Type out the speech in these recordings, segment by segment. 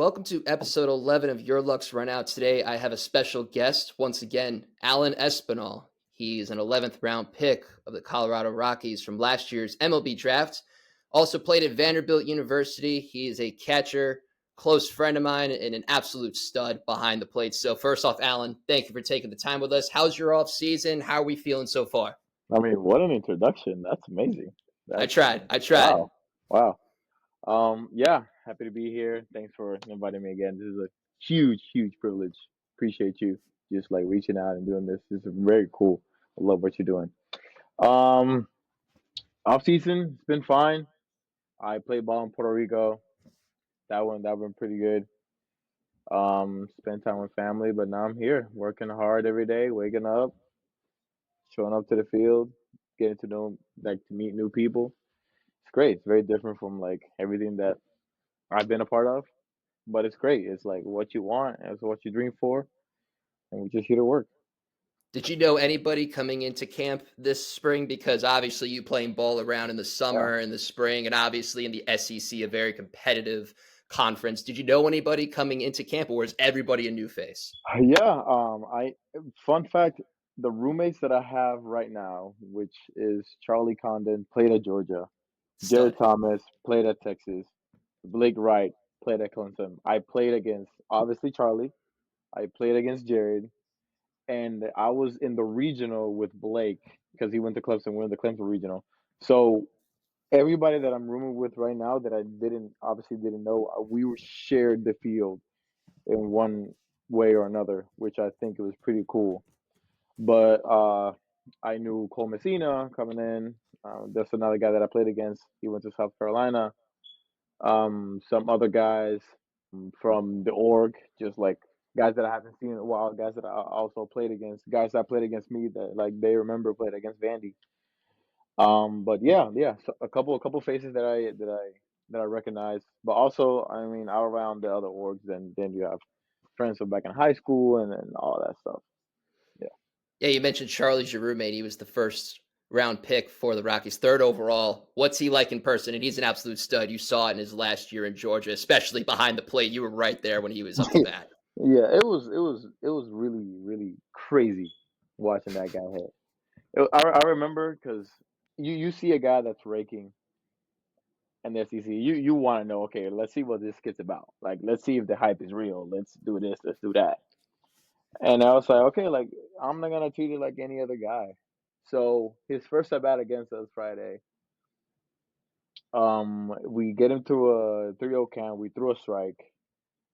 welcome to episode 11 of Your Luck's Run Out. Today, I have a special guest, once again, Alan Espinal. He's an 11th round pick of the Colorado Rockies from last year's MLB Draft. Also played at Vanderbilt University. He is a catcher, close friend of mine, and an absolute stud behind the plate. So first off, Alan, thank you for taking the time with us. How's your off season? How are we feeling so far? I mean, what an introduction. That's amazing. I That's tried. I tried. wow. Wow. Yeah, happy to be here. Thanks for inviting me again. This is a huge privilege. Appreciate you just like reaching out and doing this. This is very cool. I love what you're doing. Um, Off season, it's been fine. I played ball in Puerto Rico. That went pretty good. Spent time with family, but now I'm here working hard every day, waking up, showing up to the field, getting to know to meet new people. It's great. It's very different from like everything that I've been a part of, but it's great. It's like what you want, it's what you dream for, and we're just here to work. Did you know anybody coming into camp this spring? Because obviously you playing ball around in the Yeah, summer and the spring, and obviously in the SEC, a very competitive conference. Did you know anybody coming into camp, or is everybody a new face? yeah. I Fun fact: the roommates that I have right now, which is Charlie Condon, played at Georgia. Jared Stud. Thomas played at Texas. Blake Wright played at Clemson. I played against obviously Charlie. I played against Jared, and I was in the regional with Blake because he went to Clemson. We're in the Clemson regional. So everybody that I'm rooming with right now that I didn't obviously didn't know, we were shared the field in one way or another, which I think it was pretty cool. But I knew Cole Messina coming in. That's another guy that I played against. He went to South Carolina. Some other guys from the org, just like guys that I haven't seen in a while, guys that I also played against, guys that played against me that like they remember played against Vandy. But yeah, so a couple faces that I recognize, but also I mean out around the other orgs, then you have friends from back in high school and all that stuff. Yeah. Yeah, you mentioned Charlie's your roommate. He was the first round pick for the Rockies, third overall. What's he like in person? And he's an absolute stud. You saw it in his last year in Georgia, especially behind the plate. You were right there when he was up to bat. Yeah, it was really crazy watching that guy hit. I remember because you see a guy that's raking in the SEC, you want to know, okay, let's see what this kid's about. Like, let's see if the hype is real. Let's do this, let's do that. And I was like, okay, like I'm not gonna treat it like any other guy. So his first at bat against us Friday, we get him to a 3-0 count. We threw a strike,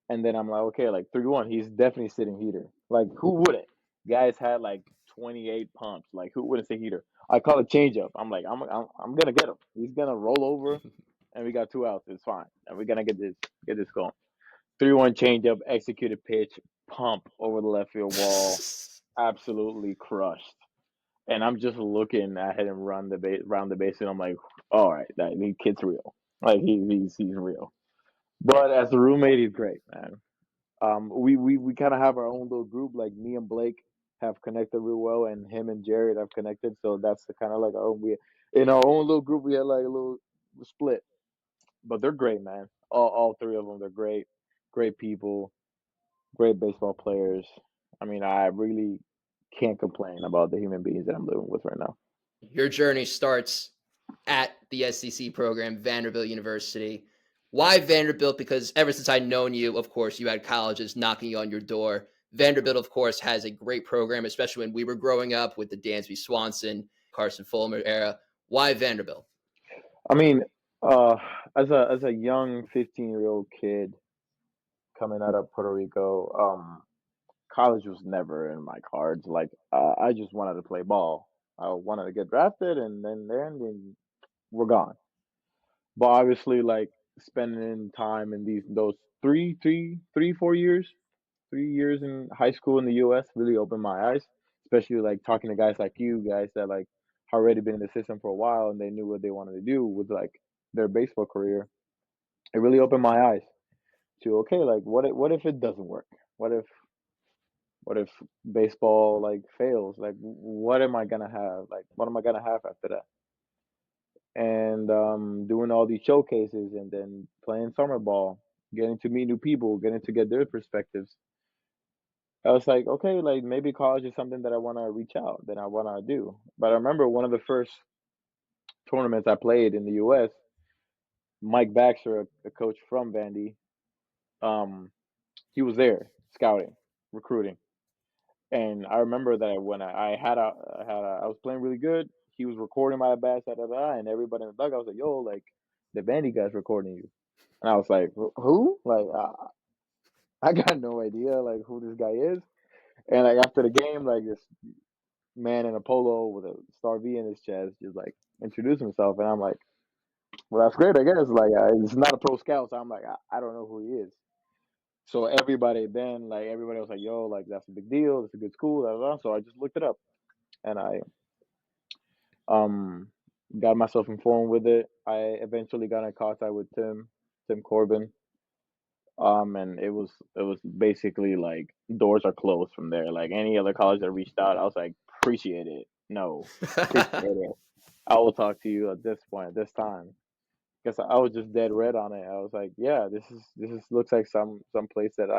and then I'm like, okay, like 3-1, he's definitely sitting heater. Like, who wouldn't? Guys had like 28 pumps. Like, who wouldn't say heater? I call it changeup. I'm like, I'm gonna get him. He's gonna roll over, and we got 2 outs. It's fine, and we're gonna get this going. 3-1 changeup, executed pitch, pump over the left field wall, absolutely crushed. And I'm just looking at him run the base, round the base, and I'm like, all right, that kid's real. Like he's real. But as a roommate, he's great, man. We kind of have our own little group. Like me and Blake have connected real well, and him and Jared have connected. So that's the kind of like we in our own little group. We had like a little split, but they're great, man. All three of them, they're great, great people, great baseball players. I mean, I really can't complain about the human beings that I'm living with right now. Your journey starts at the SEC program, Vanderbilt University. Why Vanderbilt? Because ever since I've known you, of course, you had colleges knocking on your door. Vanderbilt, of course, has a great program, especially when we were growing up with the Dansby Swanson, Carson Fulmer era. Why Vanderbilt? I mean, uh, as a young 15-year-old kid coming out of Puerto Rico, college was never in my cards. Like, I just wanted to play ball. I wanted to get drafted, and then we're gone. But obviously, like spending time in those 4 years, 3 years in high school in the U.S. really opened my eyes. Especially like talking to guys like you, guys that like already been in the system for a while and they knew what they wanted to do with like their baseball career. It really opened my eyes to okay, like what if it doesn't work? What if what if baseball like fails? Like what am I gonna have? Like what am I gonna have after that? And doing all these showcases and then playing summer ball. getting to meet new people, getting to get their perspectives. I was like, okay, like maybe college is something that I want to reach out, that I want to do. But I remember one of the first tournaments I played in the U.S. Mike Baxter, a coach from Vandy, um, he was there scouting, recruiting, and I remember that when I was playing really good. He was recording my bats, and everybody in the dugout was like, "Yo, like the Vandy guy's recording you," and I was like, "Who?" Like I got no idea like who this guy is. And like after the game, like this man in a polo with a star V in his chest just like introduced himself, and I'm like, "Well, that's great, I guess." Like it's not a pro scout, so I'm like, I don't know who he is. So everybody was like, "Yo, like that's a big deal. It's a good school." Blah, blah, blah. So I just looked it up, and I um got myself informed with it. I eventually got in contact with Tim Corbin. And it was basically like doors are closed from there. Like any other college that reached out, I was like, appreciate it. No, appreciate it. I will talk to you at this point, at this time. Because I was just dead red on it. I was like, yeah, this is looks like some place that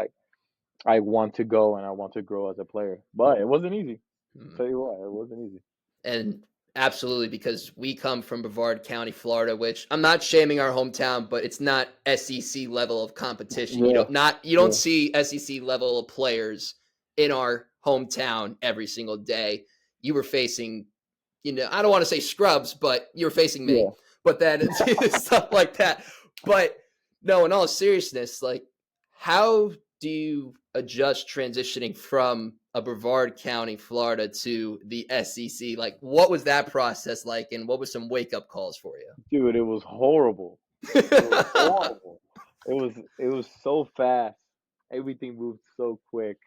I want to go and I want to grow as a player. But it wasn't easy. Hmm. Tell you what, it wasn't easy. And absolutely, because we come from Brevard County, Florida, which I'm not shaming our hometown, but it's not SEC level of competition. Yeah, You don't yeah, see SEC level of players in our hometown every single day. You were facing, I don't want to say scrubs, but you were facing me. yeah. But then stuff like that. But no, in all seriousness, like how do you adjust transitioning from a Brevard County, Florida to the SEC? Like, what was that process like, and what were some wake up calls for you? Dude, it was horrible. It was horrible. It was so fast. Everything moved so quick.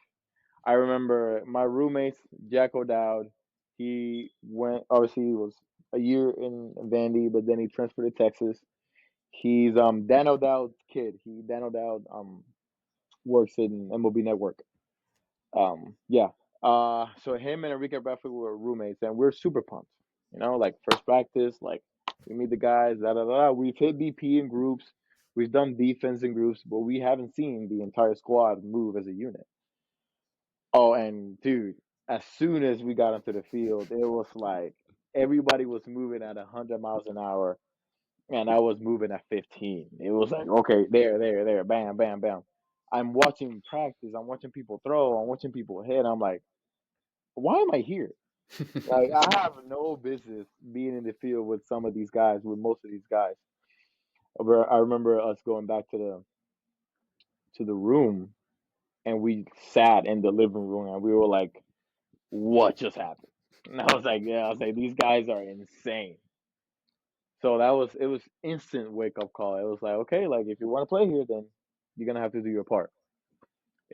I remember my roommates, Jack O'Dowd. He went obviously he was a year in Vandy, but then he transferred to Texas. He's Dan O'Dowd's kid. Dan O'Dowd works in MLB Network. Yeah. So him and Enrique Bradford were roommates, and we're super pumped. Like first practice, like we meet the guys, da da da. We've hit BP in groups, we've done defense in groups, but we haven't seen the entire squad move as a unit. Oh, and dude, as soon as we got onto the field, it was like everybody was moving at 100 miles an hour, and I was moving at 15. It was like, okay, there, bam, bam, bam. I'm watching practice. I'm watching people throw. I'm watching people hit. I'm like, why am I here? Like, I have no business being in the field with some of these guys, with most of these guys. I remember us going back to the room, and we sat in the living room, and we were like, what just happened? And I was like, yeah, I was like, these guys are insane. So it was instant wake up call. It was like, okay, like if you want to play here, then you're gonna have to do your part.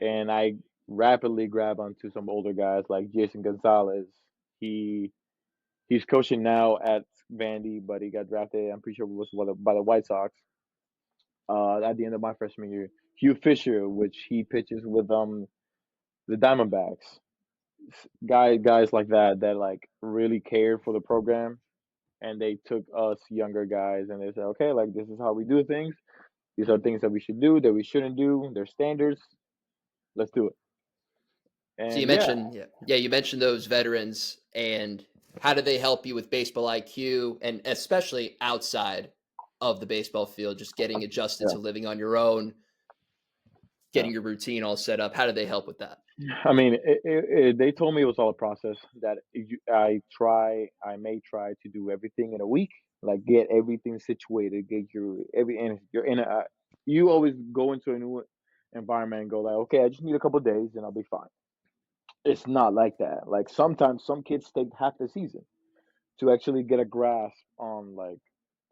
And I rapidly grab onto some older guys like Jason Gonzalez. He he's coaching now at Vandy, but he got drafted. I'm pretty sure it was by the White Sox. At the end of my freshman year, Hugh Fisher, which he pitches with the Diamondbacks. Guys like that like really cared for the program, and they took us younger guys and they said, okay, like this is how we do things. These are things that we should do, that we shouldn't do. They're standards. Let's do it. So you And yeah, mentioned, yeah, you mentioned those veterans, and how do they help you with baseball IQ, and especially outside of the baseball field, just getting adjusted yeah, to living on your own, yeah. getting your routine all set up? How do they help with that? I mean, they told me it was all a process. That I may try to do everything in a week, like get everything situated, get and you're in a. You always go into a new environment and go like, okay, I just need a couple days and I'll be fine. It's not like that. Like sometimes some kids take half the season to actually get a grasp on like,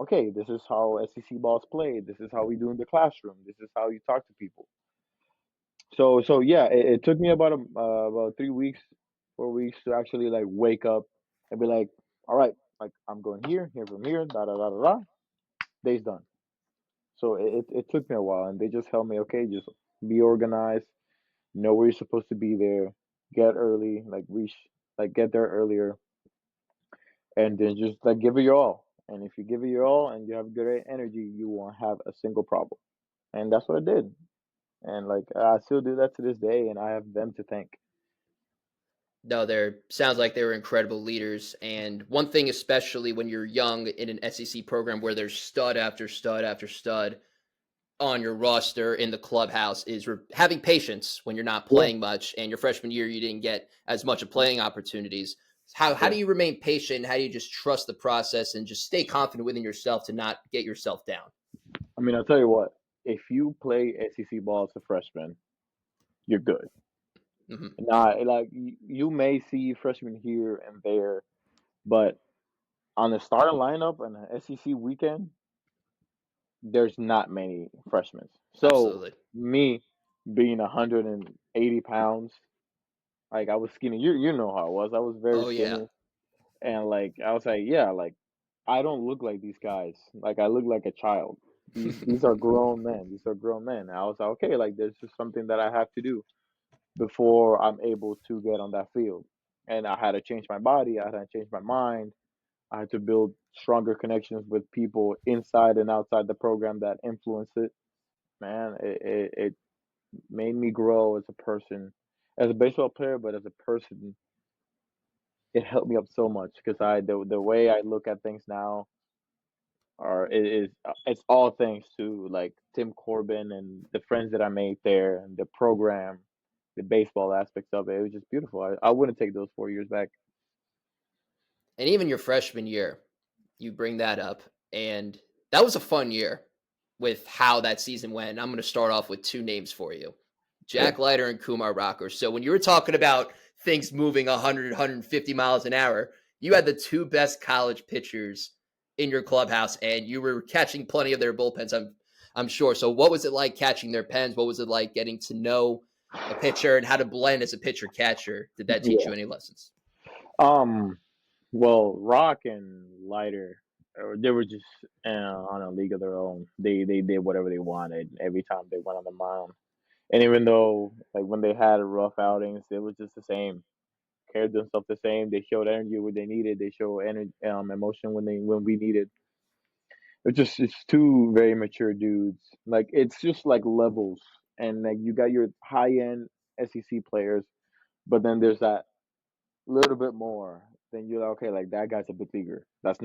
okay, this is how SEC balls play. This is how we do in the classroom. This is how you talk to people. So yeah, it took me about 3 weeks, 4 weeks to actually like wake up and be like, all right, like I'm going here from here, da da da da da. Day's done. So it took me a while, and they just helped me. Okay, just be organized, know where you're supposed to be there, get early, like get there earlier, and then just like give it your all. And if you give it your all and you have good energy, you won't have a single problem. and that's what I did. And like I still do that to this day, and I have them to thank. No, there sounds like they were incredible leaders. And one thing, especially when you're young in an SEC program where there's stud after stud after stud on your roster in the clubhouse, is having patience when you're not Yeah, playing much. And your freshman year, you didn't get as much of playing opportunities. How yeah. do you remain patient? How do you just trust the process and just stay confident within yourself to not get yourself down? I mean, I'll tell you what. If you play SEC ball as a freshman, you're good. Hmm. Now, like you may see freshmen here and there, but on the starting lineup on an SEC weekend, there's not many freshmen. So Absolutely. me being 180 pounds, like I was skinny. You know how I was. I was very Oh, yeah. skinny, and like I was like, yeah, like I don't look like these guys. Like I look like a child. These are grown men. These are grown men. And I was like, okay, like there's just something that I have to do before I'm able to get on that field. And I had to change my body. I had to change my mind. I had to build stronger connections with people inside and outside the program that influence it. Man, it made me grow as a person, as a baseball player, but as a person, it helped me up so much because the way I look at things now are it is it's all thanks to like Tim Corbin and the friends that I made there and the program, the baseball aspects of it. It was just beautiful. I wouldn't take those 4 years back. And even your freshman year, you bring that up, and that was a fun year with how that season went. I'm going to start off with two names for you: Yeah, Jack Leiter and Kumar Rocker. So when you were talking about things moving 100, 150 miles an hour, you had the two best college pitchers in your clubhouse, and you were catching plenty of their bullpens. I'm sure. So what was it like catching their pens? What was it like getting to know a pitcher and how to blend as a pitcher catcher? Did that teach yeah. you any lessons? Um, well, Rock and Lighter, they were just on a league of their own. They did whatever they wanted every time they went on the mound. And even though like when they had rough outings, it was just the same. Carried themselves the same. They showed energy when they needed. They showed energy, emotion when we needed. It's two very mature dudes. Like it's just like levels, and like you got your high end SEC players, but then there's that little bit more. Then you're like, okay, like that guy's a big leaguer. He's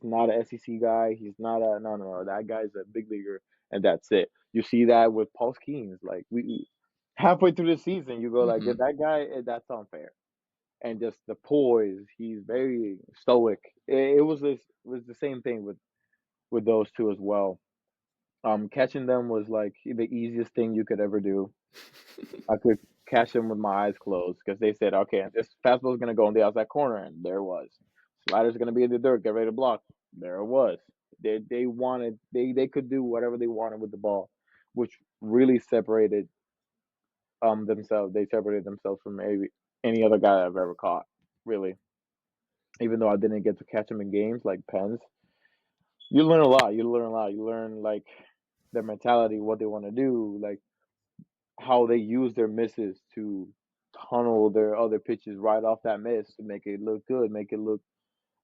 not a SEC guy. He's not a no. That guy's a big leaguer, and that's it. You see that with Paul Skeens. Like we halfway through the season, you go like, Mm-hmm. yeah, that guy, that's unfair. And just the poise, he's very stoic. It was the same thing with those two as well. Catching them was like the easiest thing you could ever do. I could catch them with my eyes closed because they said, okay, this fastball's gonna go in the outside corner, and there it was. Slider's gonna be in the dirt, get ready to block. There it was. They could do whatever they wanted with the ball, which really separated themselves. They separated themselves from any other guy I've ever caught. Really, even though I didn't get to catch them in games like Pens, you learn a lot. You learn a lot. You learn like their mentality, what they want to do, like how they use their misses to tunnel their other pitches right off that miss to make it look good, make it look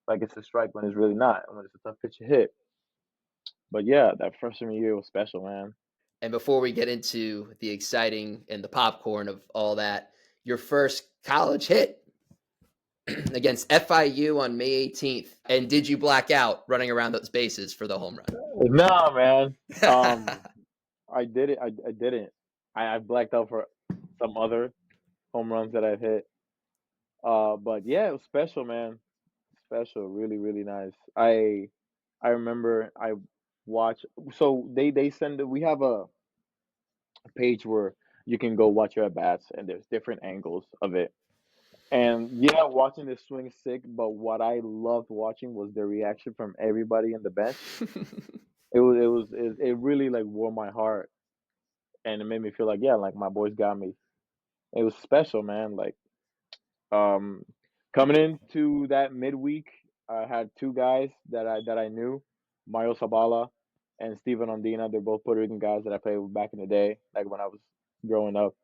like it's a strike when it's really not, when it's a tough pitch to hit. But yeah, that freshman year was special, man. And before we get into the exciting and the popcorn of all that, your first college hit against FIU on May 18th. And did you black out running around those bases for the home Nah, man. run? I did it. I didn't. I blacked out for some other home runs that I've hit. But yeah, it was special, man. Special, really, really nice. I remember I watch. So they send. We have a page where you can go watch your at bats, and there's different angles of it. And yeah, watching the swing sick, but what I loved watching was the reaction from everybody in the bench. It really like warmed my heart, and it made me feel like yeah, like my boys got me. It was special, man. Like um, coming into that midweek, I had two guys that I knew, Mario Sabala and Steven Ondina. They're both Puerto Rican guys that I played with back in the day, like when I was growing up.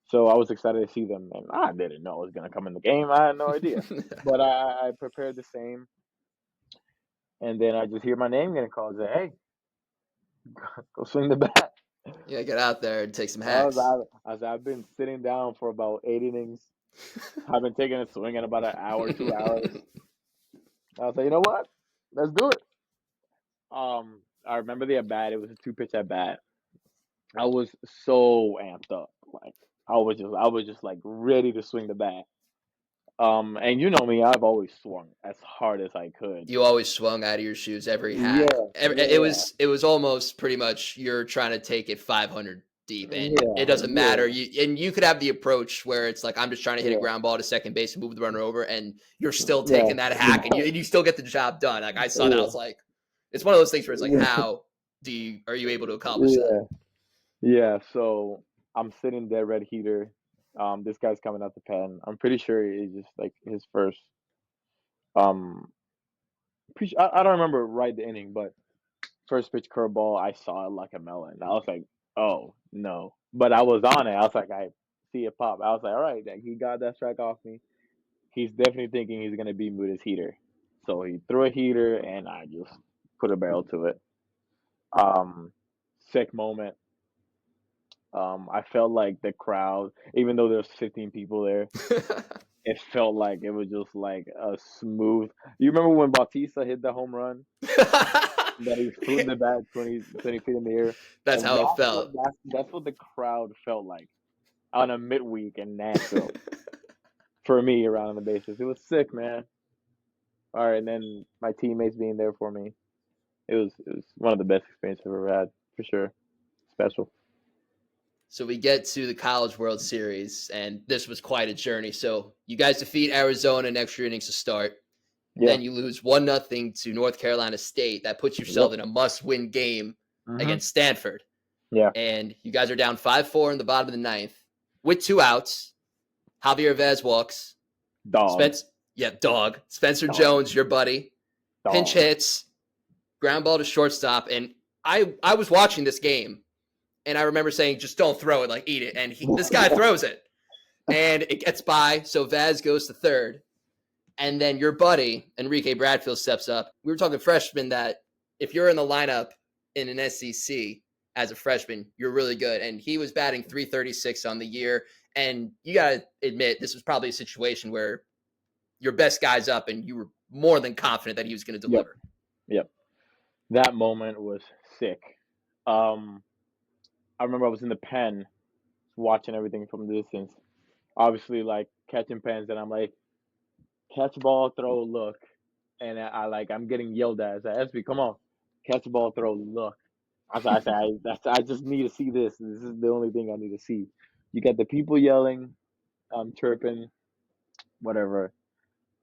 So I was excited to see them, and I didn't know it was gonna come in the game. I had no idea, but I prepared the same, and then I just hear my name getting called. I say, "Hey, go swing the bat." Yeah, get out there and take some I was, hacks. I've been sitting down for about 8 innings. I've been taking a swing in about an hour, 2 hours. I was like, you know what? Let's do it. I remember the at bat. It was a two pitch at bat. I was so amped up. Like I was just like ready to swing the bat. And you know me, I've always swung as hard as I could. You always swung out of your shoes every hack. Yeah, It yeah, was almost pretty much you're trying to take it 500 deep, and it yeah, doesn't yeah, matter. You could have the approach where it's like I'm just trying to hit a yeah, ground ball to second base and move the runner over, and you're still yeah, taking that hack, and you still get the job done. Like I saw that, I yeah, was like, it's one of those things where it's like, yeah, how are you able to accomplish that? yeah, yeah. So I'm sitting there, red heater. This guy's coming out the pen. I'm pretty sure it's just like his first. Um, I don't remember right the inning, but first pitch curveball, I saw it like a melon. I was like, oh no. But I was on it. I was like, I see it pop. I was like, all right, like, he got that strike off me. He's definitely thinking he's gonna beat me with his heater. So he threw a heater and I just put a barrel to it. Um Sick moment. I felt like the crowd, even though there's 15 people there, it felt like it was just like a smooth. You remember when Bautista hit the home run? That he flipped the bat 20 feet in the air. That's And how it felt. that's what the crowd felt like on a midweek in Nashville for me around the bases. It was sick, man. All right, and then my teammates being there for me. It was one of the best experiences I've ever had, for sure. Special. So we get to the College World Series, and this was quite a journey. So you guys defeat Arizona in extra innings to start. Yeah. Then you lose 1-0 to North Carolina State. That puts yourself Yep. in a must-win game Mhm. against Stanford. Yeah. And you guys are down 5-4 in the bottom of the ninth with 2 outs. Javier Vaz walks. Dog. Dog. Spencer Dog. Jones, your buddy. Pinch Dog. hits, ground ball to shortstop. And I was watching this game, and I remember saying, just don't throw it, like eat it. And this guy throws it, and it gets by. So Vaz goes to third. And then your buddy, Enrique Bradfield, steps up. We were talking freshmen that if you're in the lineup in an SEC as a freshman, you're really good. And he was batting 336 on the year. And you got to admit, this was probably a situation where your best guy's up and you were more than confident that he was going to Yep. deliver. Yep. That moment was sick. Um, I remember I was in the pen watching everything from the distance. Obviously, like catching pens, and I'm like, catch ball, throw, look. And I'm getting yelled at. I said, SB, come on. Catch the ball, throw, look. I just need to see this. This is the only thing I need to see. You got the people yelling, chirping, whatever.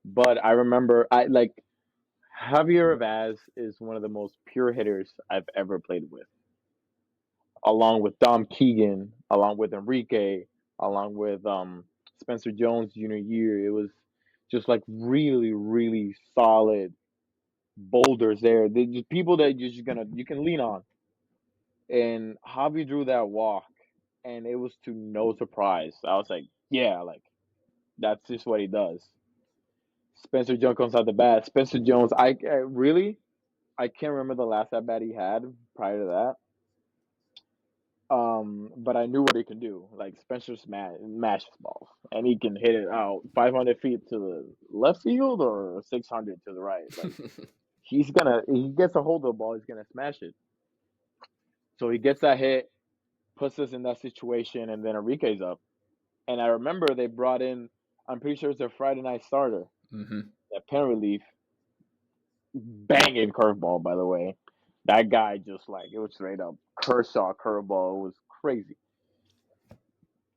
But I remember Javier Vaz is one of the most pure hitters I've ever played with, along with Dom Keegan, along with Enrique, along with Spencer Jones junior year. It was just like really, really solid boulders there. They're just people that you can lean on. And Javi drew that walk, and it was to no surprise. I was like, yeah, like that's just what he does. Spencer Jones comes out the bat. Spencer Jones, I can't remember the last at bat he had prior to that. But I knew what he can do. Like Spencer smashes balls, and he can hit it out 500 feet to the left field or 600 to the right. Like he gets a hold of the ball, he's gonna smash it. So he gets that hit, puts us in that situation, and then Enrique's up. And I remember they brought in, I'm pretty sure it's a Friday night starter, Mm-hmm. that pen relief, banging curveball, by the way. That guy just like, it was straight up Kershaw curveball. It was crazy.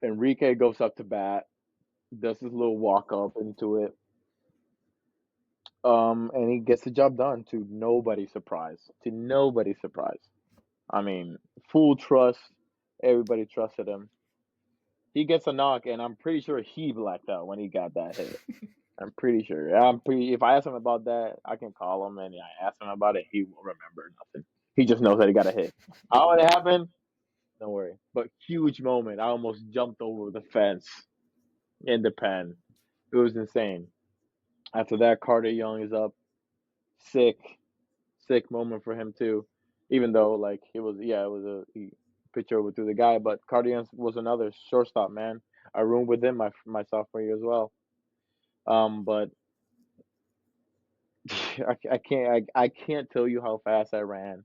Enrique goes up to bat, does his little walk up into it, and he gets the job done to nobody's surprise. To nobody's surprise. I mean, full trust. Everybody trusted him. He gets a knock, and I'm pretty sure he blacked out when he got that hit. I'm pretty sure. If I ask him about that, I can call him and I ask him about it. He won't remember nothing. He just knows that he got a hit. How it happened? Don't worry. But huge moment. I almost jumped over the fence in the pen. It was insane. After that, Carter Young is up. Sick, sick moment for him too. Even though like it was, yeah, it was picture with the guy. But Cardenas was another shortstop, man. I roomed with him my sophomore year as well. But I can't tell you how fast I ran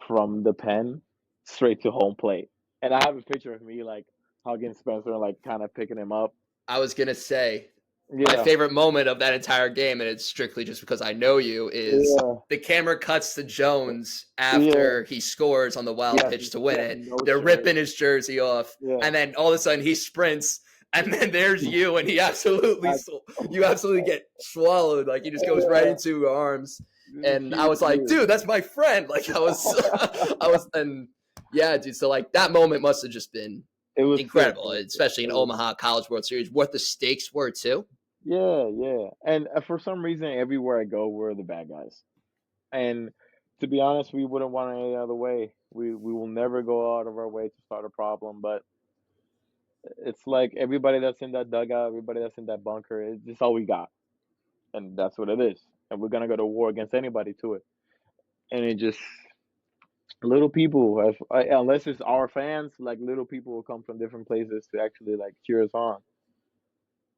from the pen straight to home plate. And I have a picture of me like hugging Spencer and like kind of picking him up. I was gonna say my Yeah, favorite moment of that entire game, and it's strictly just because I know you, is yeah, the camera cuts to Jones yeah. after he scores on the wild pitch to He win has it. no They're shirt. ripping his jersey off, Yeah. and then all of a sudden he sprints, and then there's you, and he absolutely I, you absolutely get swallowed. Like he just goes right yeah, into your arms, this is and I huge was like, news. dude, that's my friend. Like I was, and yeah, dude. So like that moment must have just been It was sick. incredible, especially in It was, Omaha College World Series. What the stakes were too. yeah, yeah. And for some reason, everywhere I go, we're the bad guys. And to be honest, we wouldn't want it any other way. We will never go out of our way to start a problem. But it's like everybody that's in that dugout, everybody that's in that bunker, it's just all we got, and that's what it is. And we're gonna go to war against anybody to it. And it just little people, unless it's our fans, like little people will come from different places to actually like cheer us on.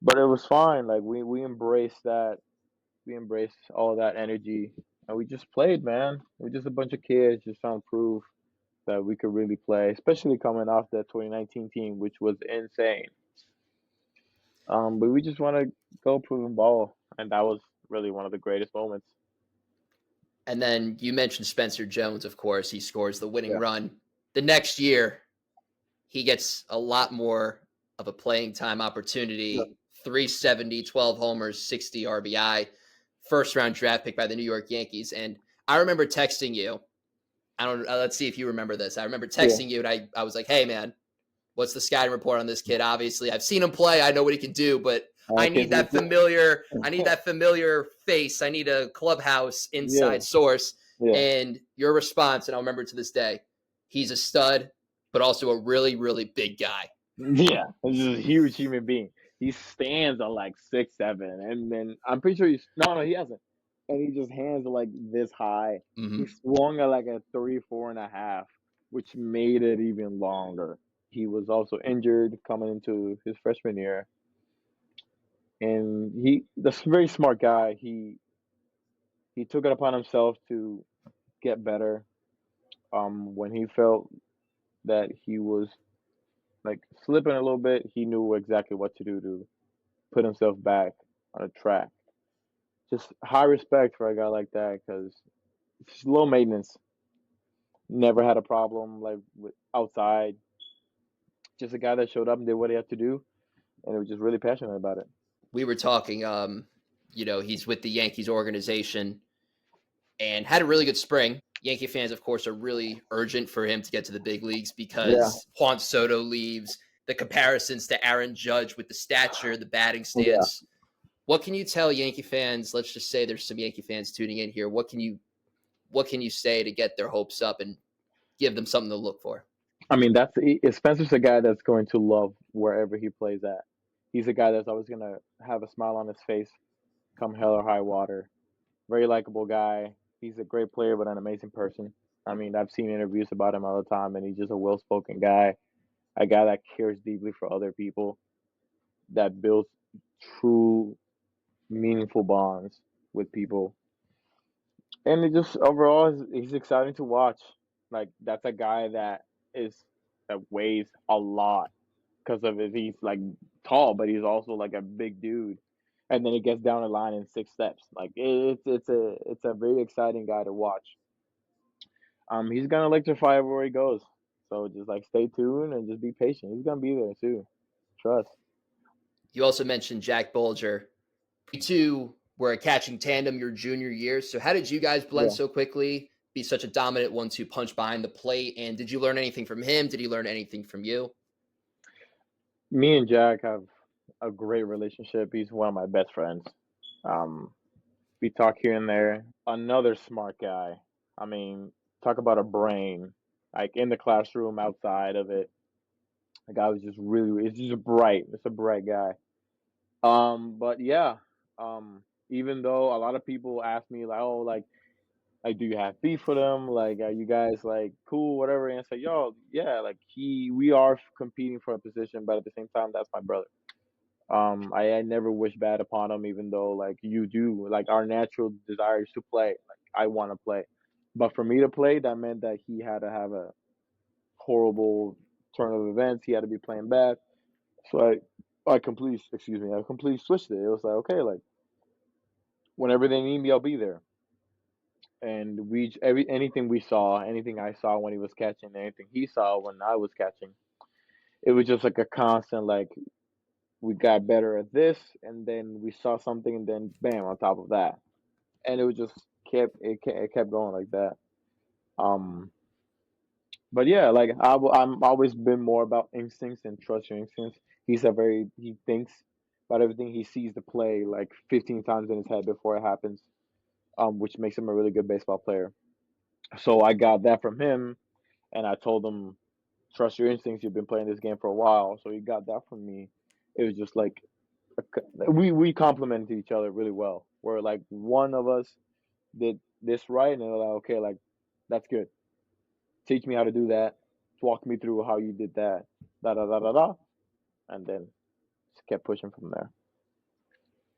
But it was fine. Like we embraced that. We embraced all that energy, and we just played, man. We're just a bunch of kids just trying to prove that we could really play, especially coming off that 2019 team, which was insane. But we just want to go prove and ball, and that was really one of the greatest moments. And then you mentioned Spencer Jones, of course. He scores the winning Yeah, run. The next year, he gets a lot more of a playing time yeah, opportunity. 370, 12 homers, 60 RBI, first round draft pick by the New York Yankees. And I remember texting you. I don't let's see if you remember this. I remember yeah. texting you and I was like, hey man, what's the scouting report on this kid? Obviously, I've seen him play. I know what he can do, but I can see I need that familiar face. I need a clubhouse Yeah, inside source. yeah, And your response, and I'll remember to this day, he's a stud, but also a really, really big guy. yeah. This is a huge human being. He stands on like 6'7", and then I'm pretty sure he's no, he hasn't. And he just hands are like this high. He Mm-hmm. swung at like a 3, 4.5, which made it even longer. He was also injured coming into his freshman year, and that's a very smart guy. He took it upon himself to get better. When he felt that he was like slipping a little bit, he knew exactly what to do to put himself back on a track. Just high respect for a guy like that because it's low maintenance. Never had a problem like with outside. Just a guy that showed up and did what he had to do, and he was just really passionate about it. We were talking, he's with the Yankees organization and had a really good spring. Yankee fans, of course, are really urgent for him to get to the big leagues Yeah, because Juan Soto leaves. The comparisons to Aaron Judge with the stature, the batting yeah. stance. What can you tell Yankee fans? Let's just say there's some Yankee fans tuning in here. What can you say to get their hopes up and give them something to look for? I mean, Spencer's a guy that's going to love wherever he plays at. He's a guy that's always gonna have a smile on his face, come hell or high water. Very likable guy. He's a great player, but an amazing person. I mean, I've seen interviews about him all the time, and he's just a well-spoken guy, a guy that cares deeply for other people, that builds true, meaningful bonds with people. And it just overall, he's exciting to watch. Like that's a guy is that weighs a lot because of his. He's like tall, but he's also like a big dude. And then he gets down the line in 6 steps. Like it's a very exciting guy to watch. He's gonna electrify everywhere he goes. So just like stay tuned and just be patient. He's gonna be there too. Trust. You also mentioned Jack Bolger. You two were a catching tandem your junior year. So how did you guys blend Yeah. so quickly? Be such a dominant 1-2 punch behind the plate, and did you learn anything from him? Did he learn anything from you? Me and Jack have a great relationship. He's one of my best friends. Um, we talk here and there. Another smart guy. I mean, talk about a brain. Like in the classroom, outside of it, the guy was just really. It's just bright. It's a bright guy. But yeah. Even though a lot of people ask me like, oh, like Like, do you have beef with him? Like, are you guys like cool, whatever? And it's like, yo, yeah, like we are competing for a position, but at the same time, that's my brother. I never wish bad upon him, even though like you do. Like our natural desire is to play. Like I want to play, but for me to play, that meant that he had to have a horrible turn of events. He had to be playing bad. So I completely, excuse me, I completely switched it. It was like, okay, like whenever they need me, I'll be there. And anything we saw, anything I saw when he was catching, anything he saw when I was catching, it was just like a constant like we got better at this, and then we saw something, and then bam on top of that, and it was just it kept going like that. Um, but yeah, like I'm always been more about instincts and trust your instincts. He thinks about everything. He sees the play like 15 times in his head before it happens, which makes him a really good baseball player. So I got that from him, and I told him, trust your instincts. You've been playing this game for a while, so he got that from me. It was just like we complemented each other really well. Where like one of us did this right, and they're like, okay, like that's good. Teach me how to do that. Walk me through how you did that. Da da da da da, and then just kept pushing from there.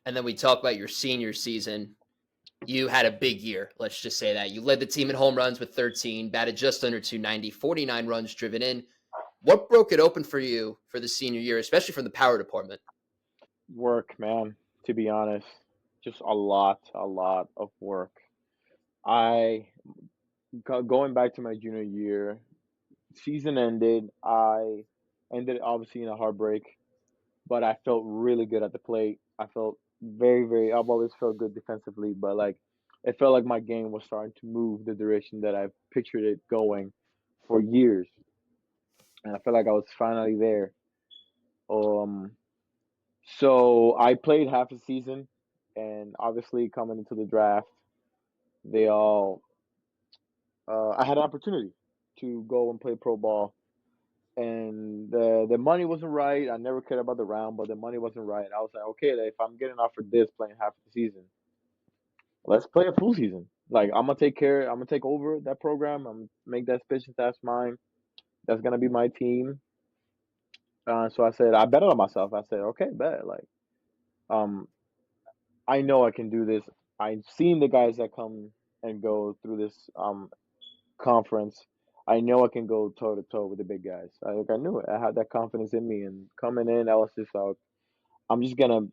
And then we talk about your senior season. You had a big year. Let's just say that. You led the team in home runs with 13, batted just under 290, 49 runs driven in. What broke it open for you for the senior year, especially from the power department? Work, man. To be honest, just a lot of work. I going back to my junior year, season ended. I ended obviously in a heartbreak, but I felt really good at the plate. I felt very. I've always felt good defensively, but like it felt like my game was starting to move the direction that I pictured it going for years, and I felt like I was finally there. Um, so I played half a season, and obviously coming into the draft, they all I had an opportunity to go and play pro ball, and the money wasn't right. I never cared about the round, but the money wasn't right. I was like, okay, if I'm getting offered this playing half the season, let's play a full season. Like I'm gonna take care. I'm gonna take over that program. I'm gonna make that special task mine. That's gonna be my team. So I said, I bet on myself. I said, okay, bet. Like, um, I know I can do this. I've seen the guys that come and go through this conference. I know I can go toe to toe with the big guys. I knew it. I had that confidence in me, and coming in, I was just like, I'm just gonna.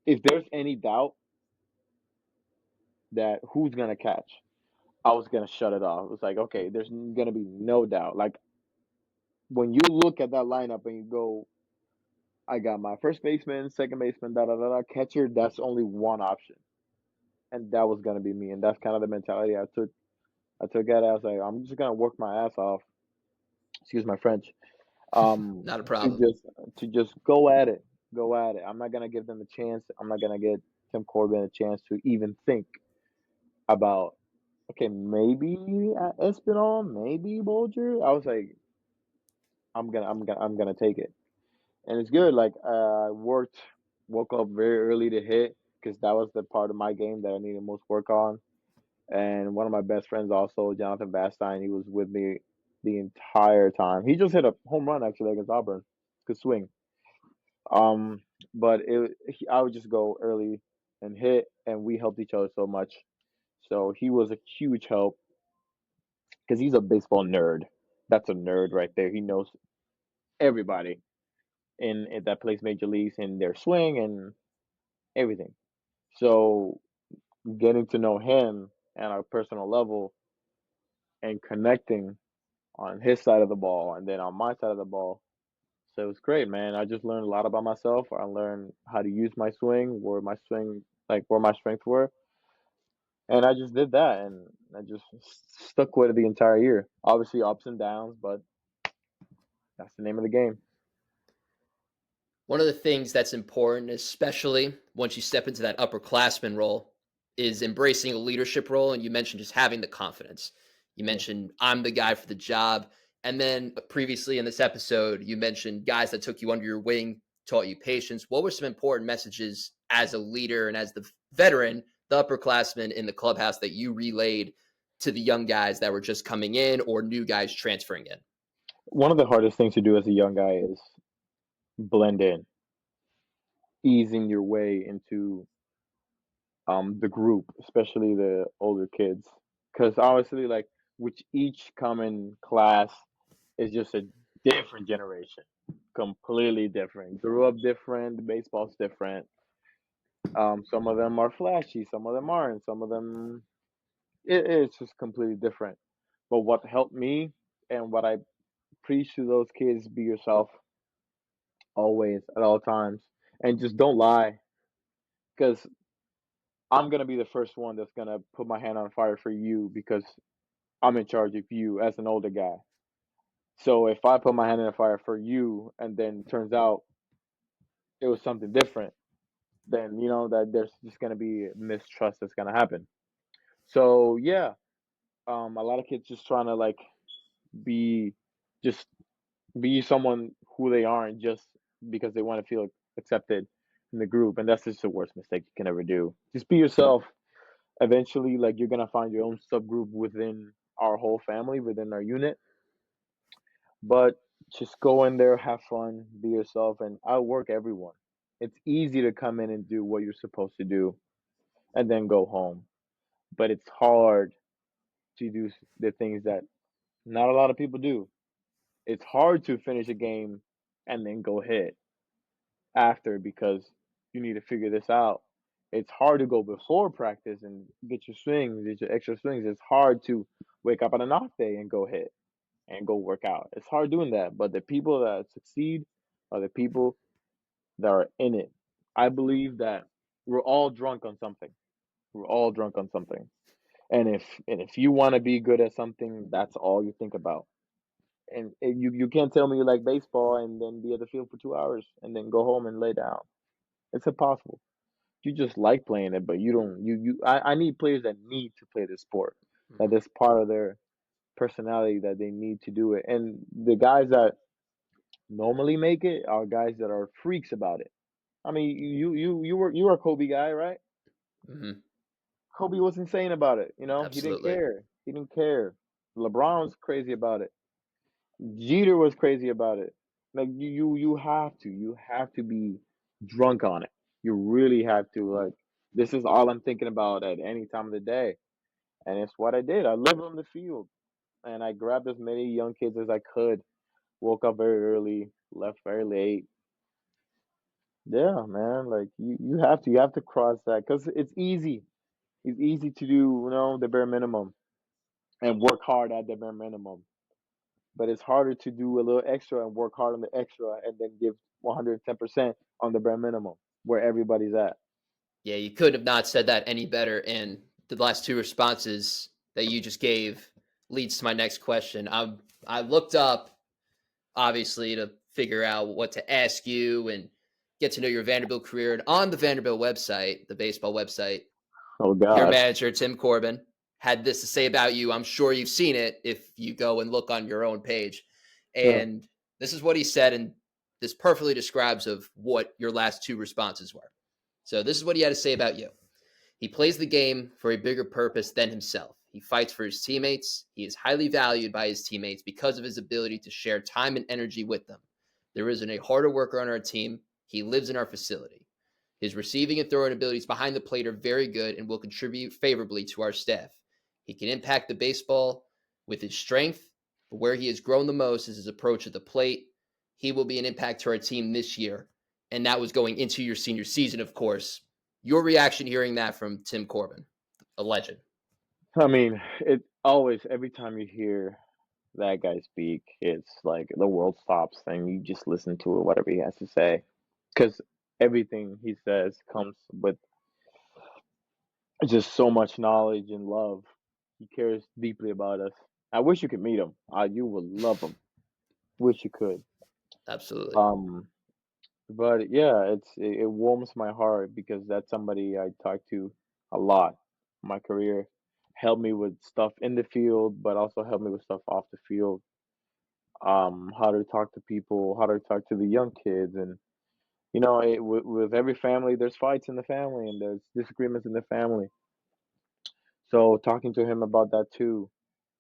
If there's any doubt that who's gonna catch, I was gonna shut it off. It was like, okay, there's gonna be no doubt. Like when you look at that lineup and you go, I got my first baseman, second baseman, da da da da, catcher. That's only one option, and that was gonna be me. And that's kind of the mentality I took. I took at it. I was like, I'm just gonna work my ass off. Excuse my French. Not a To problem. just go at it, go at it. I'm not gonna give them a chance. I'm not gonna get Tim Corbin a chance to even think about. Okay, maybe Espinal, maybe Bolger. I was like, I'm gonna take it, and it's good. Like woke up very early to hit because that was the part of my game that I needed most work on. And one of my best friends, also Jonathan Bastine, he was with me the entire time. He just hit a home run actually against Auburn. Good swing. Um, but I would just go early and hit, and we helped each other so much. So he was a huge help because he's a baseball nerd. That's a nerd right there. He knows everybody in that plays major leagues in their swing and everything. So getting to know him at a personal level and connecting on his side of the ball and then on my side of the ball. So it was great, man. I just learned a lot about myself. I learned how to use my swing, where my strengths were, and I just did that, and I just stuck with it the entire year. Obviously, ups and downs, but that's the name of the game. One of the things that's important, especially once you step into that upperclassman role, is embracing a leadership role. And you mentioned just having the confidence. You Yeah. mentioned, I'm the guy for the job. And then previously in this episode, you mentioned guys that took you under your wing, taught you patience. What were some important messages as a leader and as the veteran the upperclassmen in the clubhouse that you relayed to the young guys that were just coming in or new guys transferring in? One of the hardest things to do as a young guy is blend in, easing your way into the group, especially the older kids, because obviously, like, with each common class is just a different generation, completely different. Grew up different. The baseball's different. Some of them are flashy, some of them aren't. Some of them, it's just completely different. But what helped me and what I preach to those kids: be yourself always, at all times, and just don't lie, because I'm gonna be the first one that's gonna put my hand on fire for you because I'm in charge of you as an older guy. So if I put my hand in the fire for you and then turns out it was something different, then you know that there's just gonna be mistrust that's gonna happen. So yeah, a lot of kids just trying to like be just be someone who they aren't just because they want to feel accepted in the group, and that's just the worst mistake you can ever do. Just be yourself. Eventually, like, you're gonna find your own subgroup within our whole family, within our unit. But just go in there, have fun, be yourself, and outwork everyone. It's easy to come in and do what you're supposed to do and then go home. But it's hard to do the things that not a lot of people do. It's hard to finish a game and then go hit after because you need to figure this out. It's hard to go before practice and get your swings, get your extra swings. It's hard to wake up on an off day and go hit and go work out. It's hard doing that, but the people that succeed are the people that are in it. I believe that we're all drunk on something. We're all drunk on something. And if you want to be good at something, that's all you think about. And you can't tell me you like baseball and then be at the field for 2 hours and then go home and lay down. It's impossible. You just like playing it, but you don't. I need players that need to play this sport. That Mhm. is part of their personality, that they need to do it. And the guys that normally make it are guys that are freaks about it. I mean, you were a Kobe guy, right? Mhm. Kobe was insane about it. He didn't Absolutely. care. He didn't care. LeBron was crazy about it. Jeter was crazy about it. Like, you have to be drunk on it. You really have to. Like, this is all I'm thinking about at any time of the day, and it's what I did. I lived on the field, and I grabbed as many young kids as I could. Woke up very early, left very late. Yeah, man. Like, you have to cross that because it's easy. It's easy to do, the bare minimum and work hard at the bare minimum. But it's harder to do a little extra and work hard on the extra and then give 110% on the bare minimum where everybody's at. Yeah, you could have not said that any better. And the last two responses that you just gave leads to my next question. I looked up obviously to figure out what to ask you and get to know your Vanderbilt career. And on the Vanderbilt website, the baseball website, Oh your God. manager Tim Corbin had this to say about you. I'm sure you've seen it if you go and look on your own page. Yeah. And this is what he said, and this perfectly describes of what your last two responses were. So this is what he had to say about you. He plays the game for a bigger purpose than himself. He fights for his teammates. He is highly valued by his teammates because of his ability to share time and energy with them. There isn't a harder worker on our team. He lives in our facility. His receiving and throwing abilities behind the plate are very good and will contribute favorably to our staff. He can impact the baseball with his strength, but where he has grown the most is his approach at the plate. He will be an impact to our team this year. And that was going into your senior season, of course. Your reaction hearing that from Tim Corbin, a legend. I mean, it always, every time you hear that guy speak, it's like the world stops and you just listen to it, whatever he has to say. Because everything he says comes with just so much knowledge and love. He cares deeply about us. I wish you could meet him. You would love him. Wish you could. Absolutely. Um, But yeah, it warms my heart because that's somebody I talk to a lot in my career. Helped me with stuff in the field, but also helped me with stuff off the field. How to talk to people, how to talk to the young kids, and with every family, there's fights in the family and there's disagreements in the family. So talking to him about that too,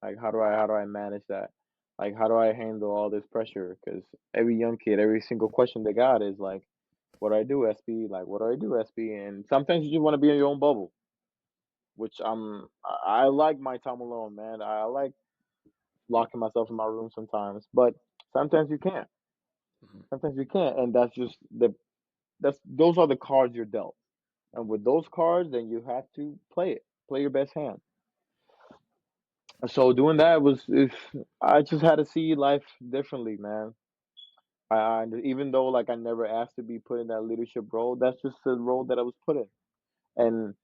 like how do I manage that? Like how do I handle all this pressure? Because every young kid, every single question they got is like, "What do I do, SB? Like, what do I do, SB?" And sometimes you just want to be in your own bubble, which I like my time alone, man. I like locking myself in my room sometimes, but sometimes you can't. Mhm. Sometimes you can't, and that's those are the cards you're dealt. And with those cards, then you have to play your best hand. So doing that was if I just had to see life differently, man. Even though like I never asked to be put in that leadership role, that's just the role that I was put in, and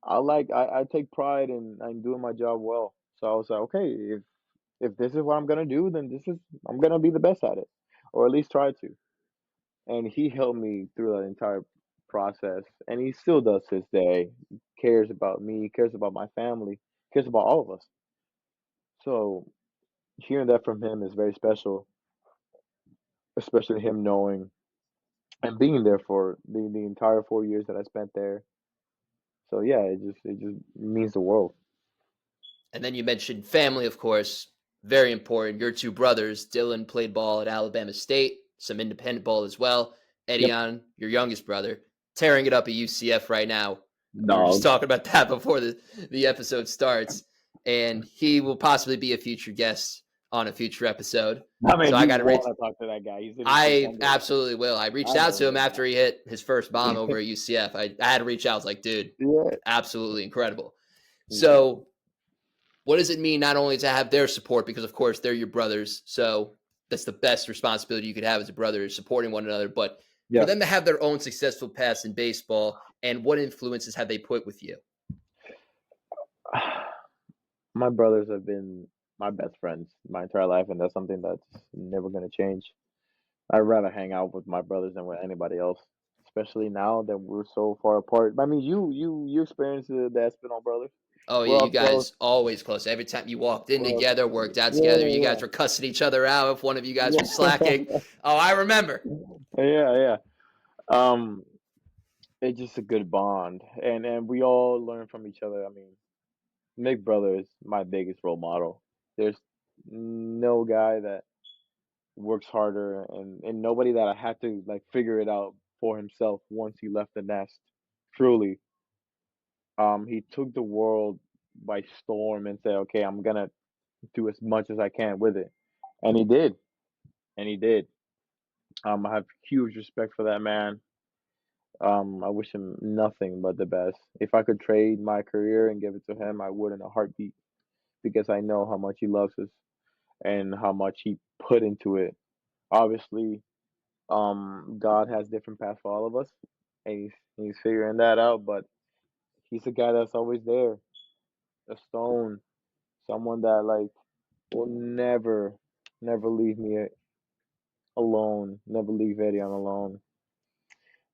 I take pride in doing my job well. So I was like, okay, if this is what I'm gonna do, then this is I'm gonna be the best at it, or at least try to. And he helped me through that entire process, and he still does to this day. Cares about me, cares about my family, cares about all of us. So hearing that from him is very special, especially him knowing and being there for the entire 4 years that I spent there. So yeah, it just means the world. And then you mentioned family, of course, very important. Your two brothers, Dylan played ball at Alabama State, some independent ball as well. Yep, Edion, your youngest brother, tearing it up at UCF right now. We were just dog. talking about that before the episode starts, and he will possibly be a future guest on a future episode. I So mean, I you got to reach. want to talk to that guy? He's in his I December. absolutely will. I reached I out to know him after he hit his first bomb that over at UCF. I had to reach out. I was like, dude, guy. absolutely incredible. Yeah. So what does it mean not only to have their support, because of course they're your brothers, so that's the best responsibility you could have as a brother is supporting one another, but for Yeah. them to have their own successful paths in baseball, and what influences have they put with you? My brothers have been my best friends my entire life, and that's something that's never gonna change. I'd rather hang out with my brothers than with anybody else, especially now that we're so far apart. I mean, you experienced the Espinal brothers. Oh yeah, We're you up close. guys always close. Every time you walked in Well, together, worked out together, you yeah, guys were cussing each other out if one of you guys was slacking. yeah, Oh, I remember. yeah, yeah. Um, it's just a good bond, and we all learn from each other. I mean, Nick brother is my biggest role model. There's no guy that works harder and nobody that I had to like figure it out for himself once he left the nest. Truly, he took the world by storm and said, "Okay, I'm gonna do as much as I can with it," and he did, and he did. I have huge respect for that man. I wish him nothing but the best. If I could trade my career and give it to him, I would in a heartbeat because I know how much he loves us and how much he put into it. Obviously, God has different paths for all of us, and he's figuring that out. But he's a guy that's always there, a stone, someone that like will never leave me alone, never leave Eddie on alone,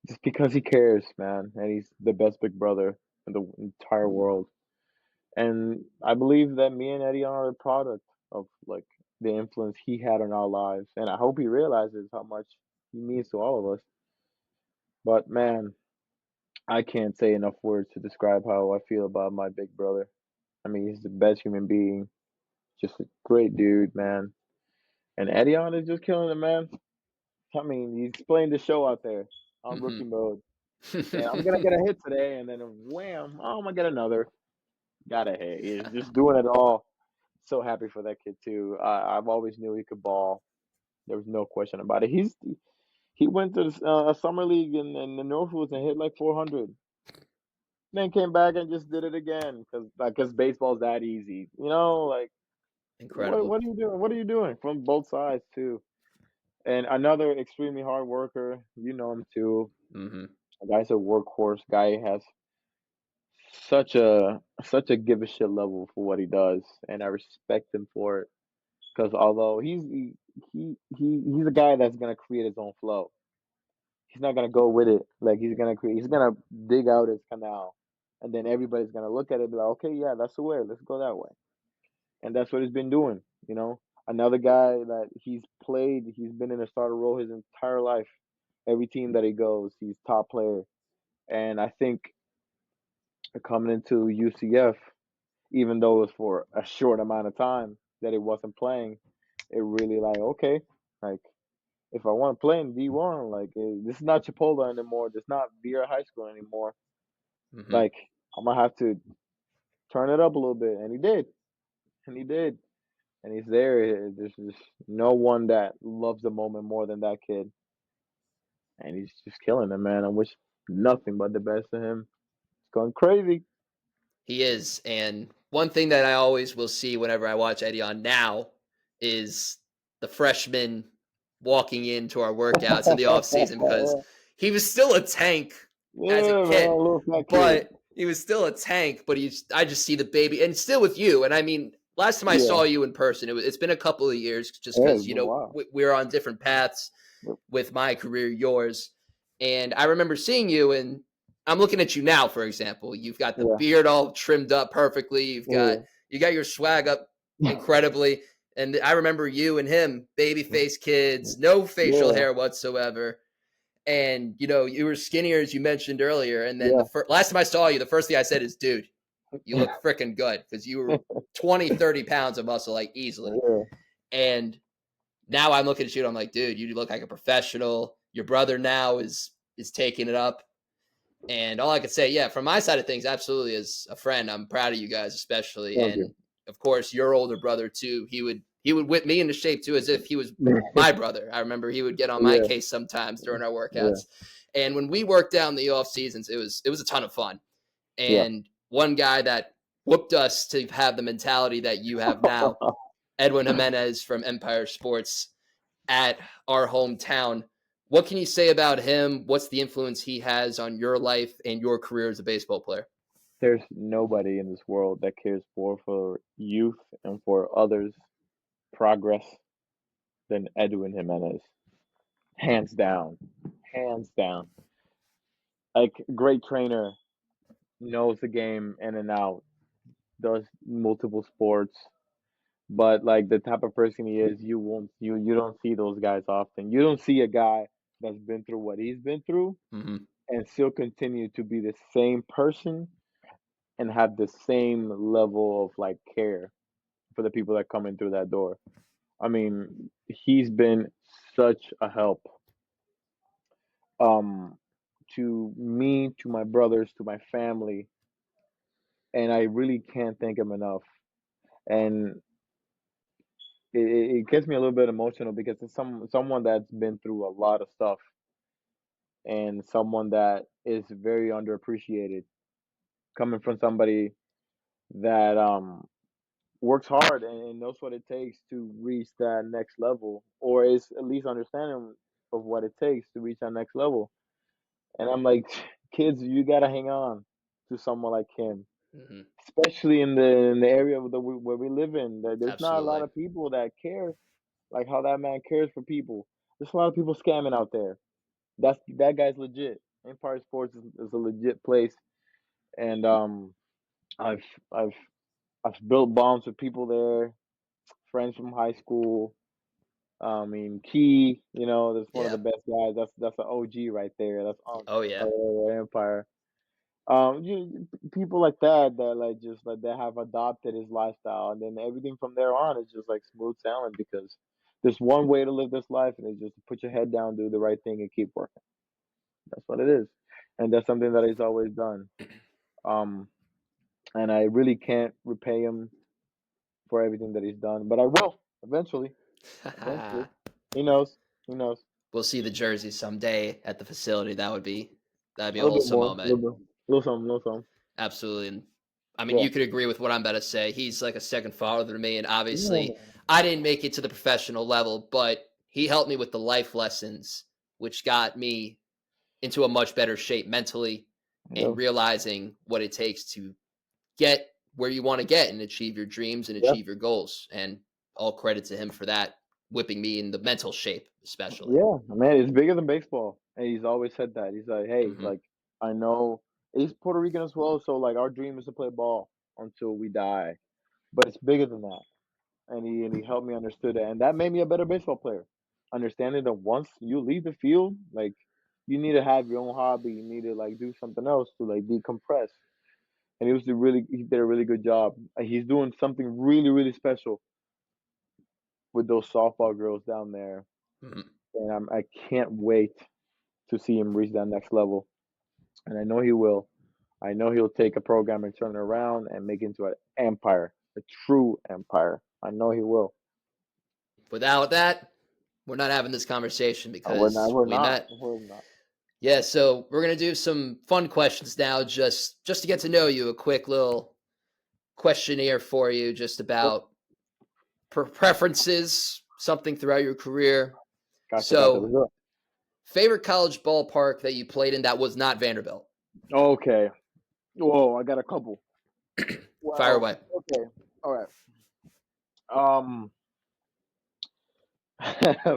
just because he cares, man, and he's the best big brother in the entire world. And I believe that me and Eddie are a product of like the influence he had on our lives, and I hope he realizes how much he means to all of us. But man, I can't say enough words to describe how I feel about my big brother. I mean, he's the best human being, just a great dude, man. And Edion is just killing it, man. I mean, he's playing the show out there on rookie Mhm. mode. And I'm gonna get a hit today, and then wham! Oh, I'm gonna get another. Got a hit. He's just doing it all. So happy for that kid too. I've always knew he could ball. There was no question about it. He went to a summer league in the Northwoods and hit like 400. Then came back and just did it again because baseball's that easy. Like Incredible. what are you doing? What are you doing from both sides too? And another extremely hard worker. You know him too. Hmm. A guy's a workhorse. Guy has such a give a shit level for what he does, and I respect him for it. Because although he's a guy that's gonna create his own flow. He's not gonna go with it. Like he's gonna dig out his canal, and then everybody's gonna look at it and be like, okay, yeah, that's the way. Let's go that way. And that's what he's been doing. Another guy that he's been in a starter role his entire life. Every team that he goes, he's top player. And I think coming into UCF, even though it was for a short amount of time that it wasn't playing, it really like, okay, like if I want to play in D1, like this is not Chipola anymore. This is not Vieira High School anymore. Hmm. Like I'm gonna have to turn it up a little bit, and he did, and he did, and he's there. There's just no one that loves the moment more than that kid, and he's just killing it, man. I wish nothing but the best of him. It's going crazy. He is. And one thing that I always will see whenever I watch Eddie on now is the freshman walking into our workouts in the off season because he was still a tank as a Yeah, man, kid, little fat kid. but he was still a tank. But I just see the baby, and still with you. And I mean, last time I Yeah, saw you in person, it's been a couple of years, just yeah, because it's been wild. we're on different paths with my career, yours. And I remember seeing you, and I'm looking at you now, for example. You've got the Yeah, beard all trimmed up perfectly. yeah, You got your swag up incredibly. And I remember you and him, baby face kids, no facial yeah, hair whatsoever. And you were skinnier as you mentioned earlier. And then yeah, last time I saw you, the first thing I said is, dude, you look freaking good, because you were 20, 30 pounds of muscle, like, easily. yeah. And now I'm looking at you and I'm like, dude, you look like a professional. Your brother now is taking it up. And all I could say, yeah, from my side of things, absolutely, as a friend, I'm proud of you guys, especially. Thank And you. of course, your older brother too. He would whip me into shape too, as if he was my brother. I remember he would get on my Yeah, case sometimes during our yeah, workouts. And when we worked down the off seasons, it was a ton of fun. yeah. And one guy that whooped us to have the mentality that you have now, Edwin Jimenez from Empire Sports at our hometown. What can you say about him? What's the influence he has on your life and your career as a baseball player? There's nobody in this world that cares more for youth and for others' progress than Edwin Jimenez. Hands down. Hands down. Like, great trainer, knows the game in and out, does multiple sports, but like the type of person he is, you don't see those guys often. You don't see a guy that's been through what he's been through Mm-hmm. and still continue to be the same person and have the same level of like care for the people that come in through that door. I mean, he's been such a help um to me, to my brothers, to my family, and I really can't thank him enough. And it gets me a little bit emotional because it's someone that's been through a lot of stuff and someone that is very underappreciated, coming from somebody that works hard and knows what it takes to reach that next level, or is at least understanding of what it takes to reach that next level. And I'm like, kids, you gotta hang on to someone like him, Mm-hmm. especially in the area where we live in. There's not a lot Absolutely. of people that care like how that man cares for people. There's a lot of people scamming out there. That guy's legit. Empire Sports is a legit place, and I've I've I've built bonds with people there, friends from high school. I mean, Key, that's one of the Yeah. best guys. That's an OG right there. That's on Oh yeah. Empire. People like that like just like that have adopted his lifestyle, and then everything from there on is just like smooth sailing because there's one way to live this life, and it's just to put your head down, do the right thing, and keep working. That's what it is, and that's something that he's always done. Um, and I really can't repay him for everything that he's done, but I will eventually. Eventually, he knows. He knows. We'll see the jersey someday at the facility. That'd be A a little bit wholesome more, a moment. little bit, little something, little something. Absolutely. And I mean, Yeah. you could agree with what I'm about to say. He's like a second father to me. And obviously, Yeah. I didn't make it to the professional level, but he helped me with the life lessons, which got me into a much better shape mentally Yeah. and realizing what it takes to get where you want to get and achieve your dreams and Yeah. achieve your goals. And all credit to him for that, whipping me in the mental shape, especially. Yeah, man, it's bigger than baseball, and he's always said that. He's like, "Hey, Hmm. like, I know he's Puerto Rican as well, so like, our dream is to play ball until we die, but it's bigger than that." And he helped me understood that, and that made me a better baseball player. Understanding that once you leave the field, like, you need to have your own hobby. You need to like do something else to like decompress. and he did a really good job. He's doing something really really special with those softball girls down there, Mhm. and I can't wait to see him reach that next level. And I know he will. I know he'll take a program and turn it around and make it into an empire, a true empire. I know he will. Without that, we're not having this conversation We're not. because We're we not. met. We're not. Yeah, so we're gonna do some fun questions now, just to get to know you. A quick little questionnaire for you, just Oh, about preferences, something throughout your career. gotcha, gotcha. So, Let's go. favorite college ballpark that you played in that was not Vanderbilt? Okay. Whoa, I got a couple. Fire Well, away. okay. All right. Um,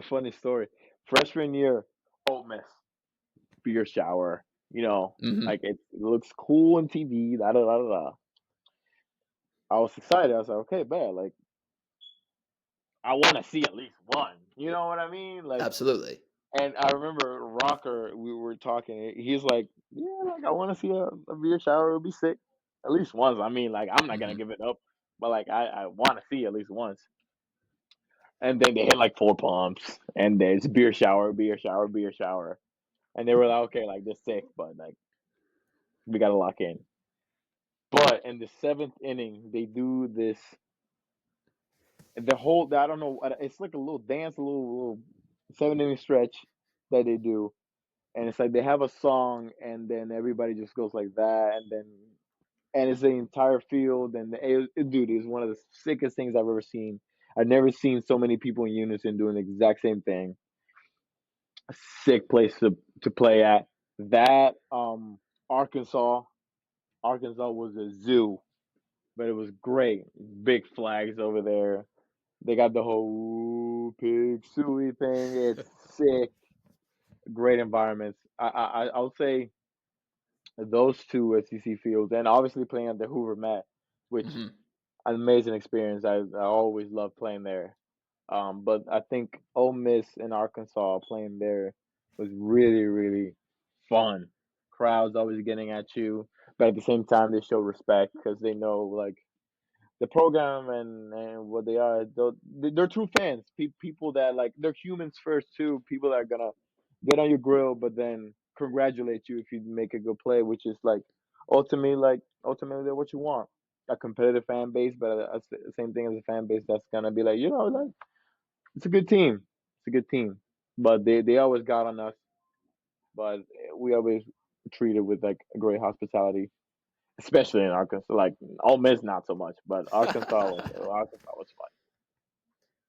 funny story. Freshman year, Ole Miss beer shower. Hmm. Like it looks cool on TV. Da da da da. Da. I was excited. I was like, okay, bad. Like I want to see at least one. You know what I mean? Like, Absolutely. and I remember Rocker. We were talking. He's like, yeah, like I want to see a beer shower. It would be sick. At least once. I mean, like I'm not gonna Hmm. give it up, but like I want to see at least once. And then they hit like four pumps, and there's beer shower, beer shower, beer shower, and they were like, okay, like this sick, but like we gotta lock in. But in the seventh inning, they do this. The whole I don't know. It's like a little dance, a little 7 inning stretch that they do, and it's like they have a song, and then everybody just goes like that, and it's the entire field, and dude, it's one of the sickest things I've ever seen. I've never seen so many people in unison doing the exact same thing. A sick place to play at. That Arkansas, Arkansas was a zoo, but it was great. Big flags over there. They got the whole pig suey thing. It's sick. Great environments. I'll say those two SEC fields, and obviously playing at the Hoover Met, which Hmm. an amazing experience. I always love playing there. But I think Ole Miss and Arkansas playing there was really really fun. Crowds always getting at you, but at the same time they show respect because they know like the program and what they are. They're true fans. People that like they're humans first too. People that are gonna get on your grill, but then congratulate you if you make a good play, which is ultimately what you want. A competitive fan base, but the same thing as a fan base that's gonna be like like it's a good team. It's a good team, but they always got on us, but we always treated with like a great hospitality, especially in Arkansas. Like Ole Miss, not so much, but Arkansas was fun.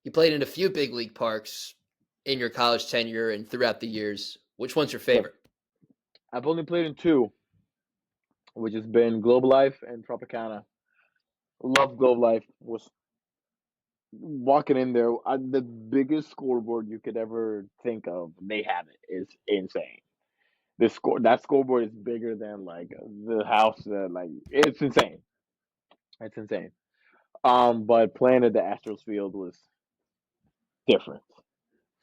You played in a few big league parks in your college tenure and throughout the years. Which one's your Yep, favorite? I've only played in two, which has been Globe Life and Tropicana. Love Globe Life. Was walking in there, the biggest scoreboard you could ever think of. They have it. It's insane. That scoreboard is bigger than like the house. Like it's insane. It's insane. But playing at the Astros field was different.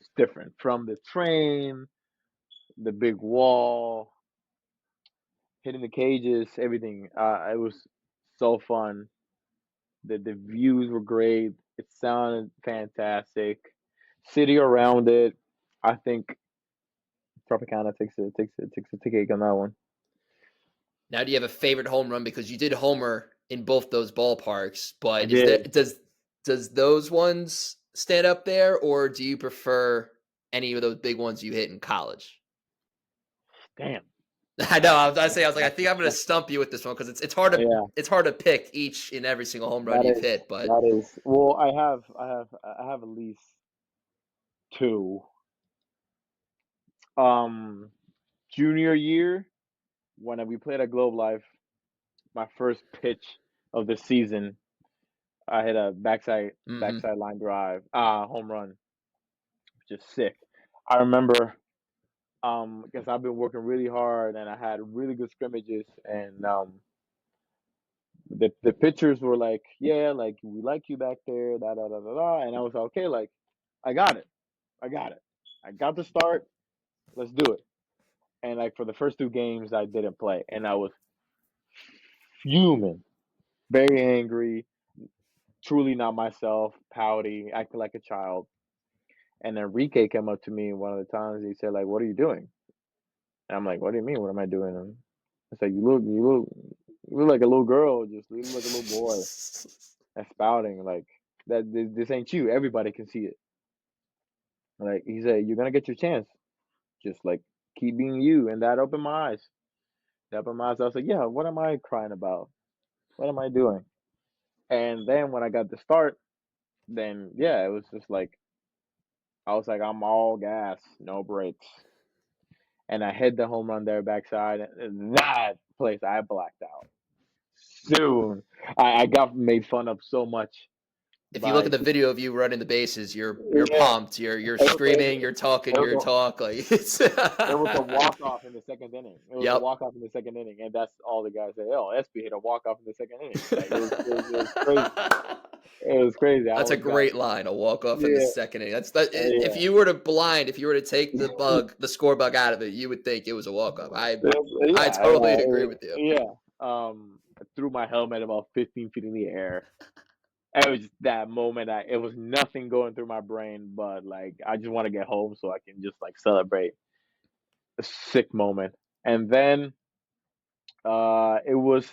It's different from the train, the big wall, hitting the cages, everything. It was so fun. The views were great. It sounded fantastic. City around it, I think Tropicana takes a cake on that one. Now, do you have a favorite home run because you did homer in both those ballparks? I But is there did. does those ones stand up there, or do you prefer any of those big ones you hit in college? Damn. I know. I was like, I That's, think I'm going to that's, stump you with this one because yeah. it's hard to pick each and every single home run That you've is hit. But that is. Well, I have at least two. Um, Junior year when we played at Globe Life, my first pitch of the season, I hit a mhm. backside line drive, home run, which is sick. I remember because I've been working really hard and I had really good scrimmages and the pitchers were like, yeah, like we like you back there, da da da da da, and I was like, okay, like I got it, I got it, I got the start, let's do it. And like for the first two games, I didn't play, and I was fuming, very angry, truly not myself, pouty, acting like a child. And Enrique came up to me one of the times. He said, like, "What are you doing?" And I'm like, "What do you mean? What am I doing?" And I said, you look like a little girl. Just you look like a little boy that's spouting like that. This ain't you. Everybody can see it. Like he said, you're gonna get your chance. Just like keep being you. And that opened my eyes. That opened my eyes. I was like, yeah. What am I crying about? What am I doing? And then when I got the start, then yeah, it was just like I was like, I'm all gas, no brakes. And I hit the home run there backside. And that place I blacked out. Soon. I got made fun of so much If you look by at the video of you running the bases, you're yeah. pumped. You're It was screaming. You're talking it was your a talk. Like it's. it was a walk off in the second inning. It was a Yep. walk off in the second inning, and that's all the guys say. Oh, SB hit a walk off in the second inning. Like it was crazy. It was crazy. I That's a almost got great line. A walk off in the yeah second inning. That's that. If yeah. you were if you were to take the score bug out of it, you would think it was a walk off. I Yeah, totally agree with you. yeah. I threw my helmet about 15 feet in the air. It was just that moment. It was nothing going through my brain, but like I just want to get home so I can just like celebrate a sick moment. And then it was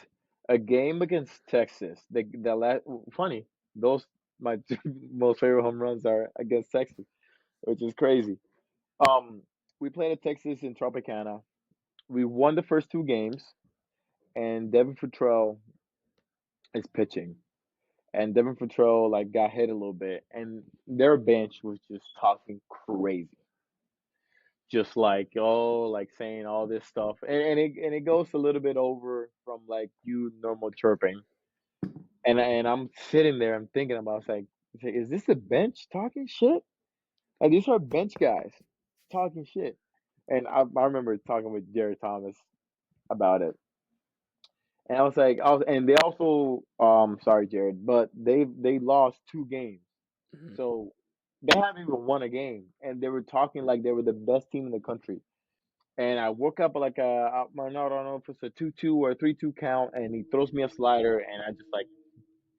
a game against Texas. The last funny those my two most favorite home runs are against Texas, which is crazy. Um, we played at Texas in Tropicana. We won the first two games, and Devin Futrell is pitching. And Devin Futrell like got hit a little bit, and their bench was just talking crazy, just like oh, like saying all this stuff, and it goes a little bit over from like you normal chirping, and I'm sitting there, I'm thinking about, it's like, is this the bench talking shit? Like these are bench guys talking shit, and I remember talking with Jerry Thomas about it. And and they also, sorry, Jared, but they lost two games. Mhm. So they haven't even won a game, and they were talking like they were the best team in the country. And I woke up like I don't know if it's a 2-2 or a 3-2 count, and he throws me a slider, and I just like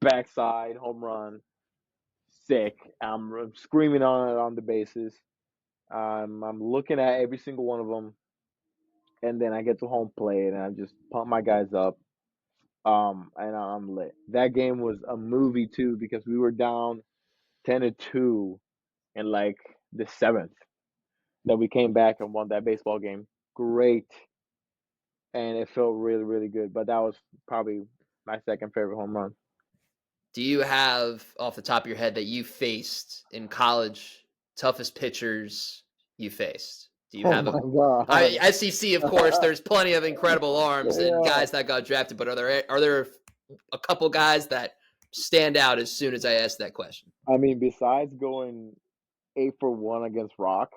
backside home run, sick. I'm screaming on it on the bases. I'm looking at every single one of them, and then I get to home plate, and I just pump my guys up. And I'm lit. That game was a movie too because we were down 10-2 in like the seventh. That we came back and won that baseball game. Great, and it felt really really good. But that was probably my second favorite home run. Do you have off the top of your head that you faced in college toughest pitchers you faced? Do you Oh have a my god! SEC? Of course, there's plenty of incredible arms and Yeah, guys that got drafted, but are there a couple guys that stand out as soon as I ask that question? I mean, besides going 8-for-1 against Rock,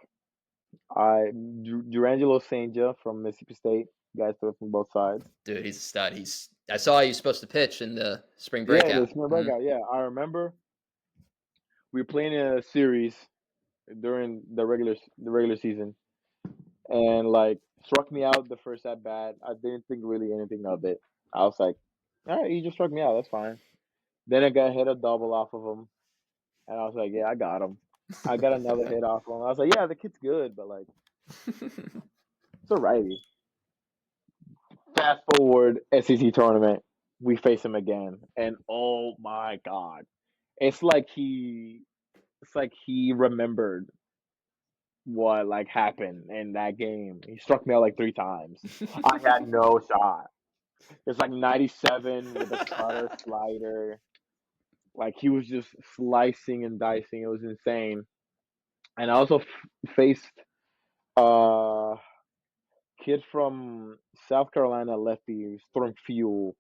Durangelo Sanger from Mississippi State, guys throw from both sides. Dude, he's a stud. I saw he was supposed to pitch in the spring Yeah, the breakout. spring Mhm. breakout. Yeah, I remember we were playing in a series during the regular season, and like struck me out the first at bat. I didn't think really anything of it. I was like, all right, he just struck me out. That's fine. Then I got hit a double off of him, and I was like, yeah, I got him. I got another hit off him. I was like, yeah, the kid's good, but like it's a righty. Fast forward SEC tournament, we face him again, and oh my god, it's like he remembered what like happened in that game. He struck me out like three times. I had no shot. It's like 97 with a cutter slider. Like he was just slicing and dicing. It was insane. And I also faced a kid from South Carolina, lefty. He was throwing fuel,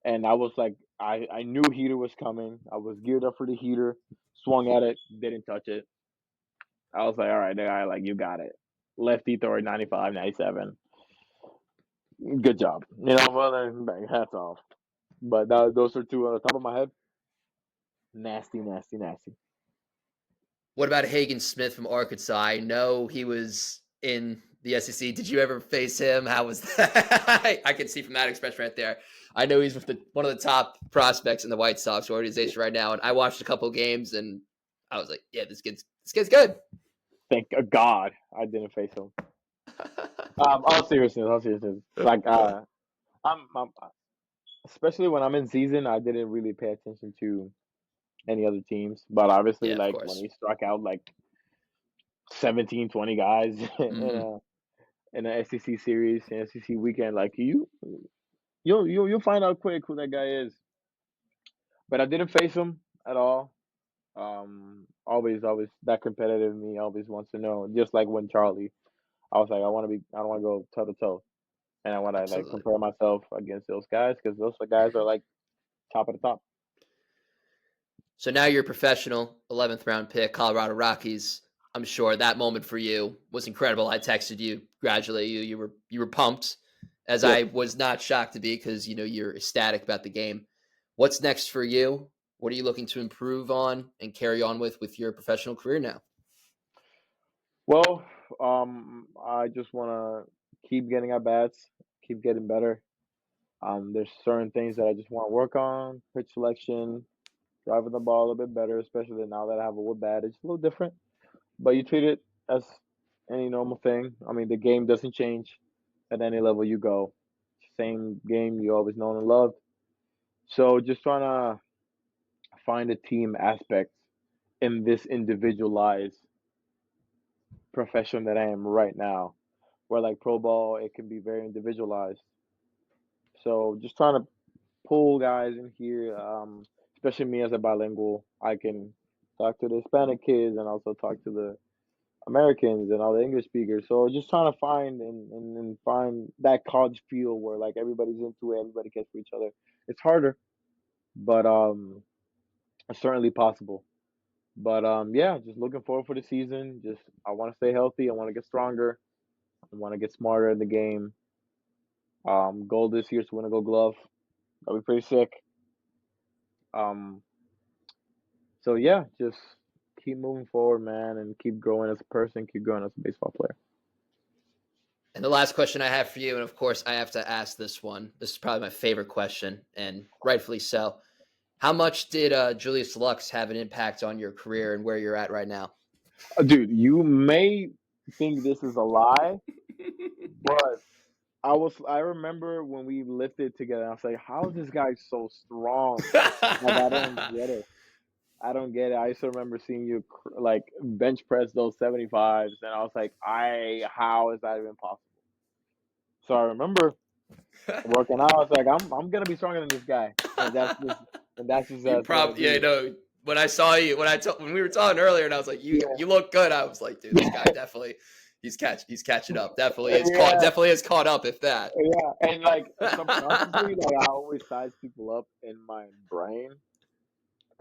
and I was like, I knew heater was coming. I was geared up for the heater. Swung at it, didn't touch it. I was like, all right, guy, like you got it. Lefty throwing 95, 97. Good job. Well, then, bang, hats off. But those are two on the top of my head. Nasty, nasty, nasty. What about Hagen Smith from Arkansas? I know he was in the SEC. Did you ever face him? How was that? I can see from that expression right there. I know he's one of the top prospects in the White Sox organization right now, and I watched a couple games, and I was like, yeah, this kid's good. Thank God I didn't face him. All seriousness. Like, I'm especially when I'm in season, I didn't really pay attention to any other teams. But obviously, Yeah, of like when course. he struck out like 17, 20 guys Mm-hmm. in a SEC series, an SEC weekend, like you'll find out quick who that guy is. But I didn't face him at all. Always that competitive me always wants to know. Just like when Charlie, I was like, I don't want to go toe to toe, and I want to like Absolutely. compare myself against those guys because those guys are like top of the top. So now you're a professional, 11th round pick, Colorado Rockies. I'm sure that moment for you was incredible. I texted you, congratulate you. You were pumped, as Yes. I was not shocked to be because you're ecstatic about the game. What's next for you? What are you looking to improve on and carry on with your professional career now? Well, I just want to keep getting at bats, keep getting better. There's certain things that I just want to work on, pitch selection, driving the ball a little bit better, especially now that I have a wood bat. It's a little different, but you treat it as any normal thing. I mean, the game doesn't change at any level you go. Same game you always known and loved. So just trying to find a team aspect in this individualized profession that I am right now, where like pro ball, it can be very individualized. So just trying to pull guys in here, especially me as a bilingual, I can talk to the Hispanic kids and also talk to the Americans and all the English speakers. So just trying to find and find that college feel where like everybody's into it, everybody cares for each other. It's harder, but it's certainly possible. But yeah, just looking forward for the season. Just I want to stay healthy. I want to get stronger. I want to get smarter in the game. Goal this year is to win a Gold Glove. That'll be pretty sick. Um, so yeah, just keep moving forward, man, and keep growing as a person. Keep growing as a baseball player. And the last question I have for you, and of course I have to ask this one. This is probably my favorite question, and rightfully so. How much did Julius Lux have an impact on your career and where you're at right now? Dude, you may think this is a lie, but I remember when we lifted together. I was like, how is this guy so strong? Like I don't get it. I don't get it. I used to remember seeing you like bench press those 75s, and I was like, how is that even possible? So I remember working out. I was like, I'm gonna be stronger than this guy, and that's just You what I probably, yeah, do. no. When I saw you, when we were talking earlier, and I was like, you look good. I was like, dude, this guy definitely, he's catching up. Yeah, Definitely is caught up. If that. yeah, and like subconsciously, like I always size people up in my brain.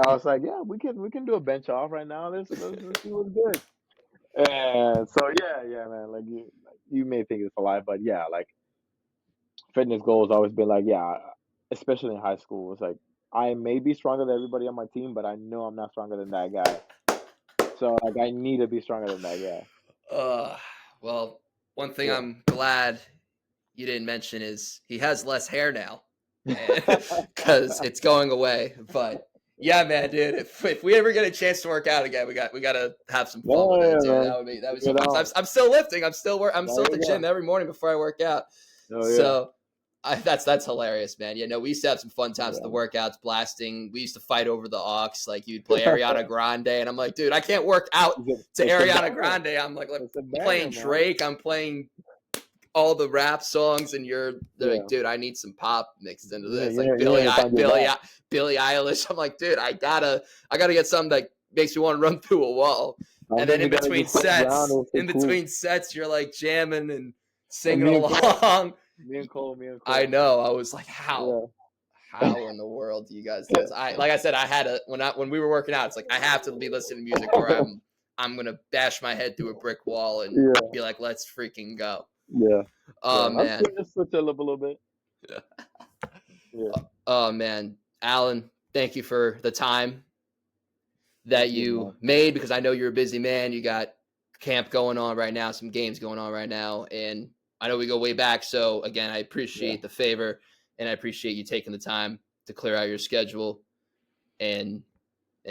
I was like, yeah, we can do a bench off right now. Let's see what's good. And so yeah, man. You may think it's a lie, but yeah, like fitness goals always been like, yeah, especially in high school. It's like I may be stronger than everybody on my team, but I know I'm not stronger than that guy. So like I need to be stronger than that guy. Uh, well, one thing Yeah. I'm glad you didn't mention is he has less hair now, because it's going away. But yeah, man, dude, if we ever get a chance to work out again, we got to have some fun with Yeah, it, dude. man. That would be so Bring it fun. on. I'm still lifting. I'm There still at you the gym go. every morning before I work out. Oh yeah. So that's hilarious, man. Yeah, no, we used to have some fun times at the workouts, blasting. We used to fight over the aux. Like you'd play Yeah. Ariana Grande, and I'm like, dude, I can't work out to It's a Ariana banger. Grande. I'm like It's a playing banger, man. Drake. I'm playing all the rap songs, and they're like, Yeah. dude, I need some pop mixed into Yeah, this, like you need to find your back. Billie Eilish. I'm like, dude, I gotta get something that makes me want to run through a wall. And then Sometimes you gotta just sit down and stay in cool. between sets, you're like jamming and And singing along. Me and I Cole. know. I was like, Yeah. how in the world do you guys do this? Like I said, I had a when we were working out, it's like I have to be listening to music or I'm gonna bash my head through a brick wall and Yeah. be like, let's freaking go. Yeah. Oh Yeah. I'm man. sure just switch it up a little bit. Yeah. Oh man. Alan, thank you for the time that Thank you, you man. made, because I know you're a busy man. You got camp going on right now, some games going on right now, and I know we go way back. So again, I Yeah. appreciate the favor, and I appreciate you taking the time to clear out your schedule and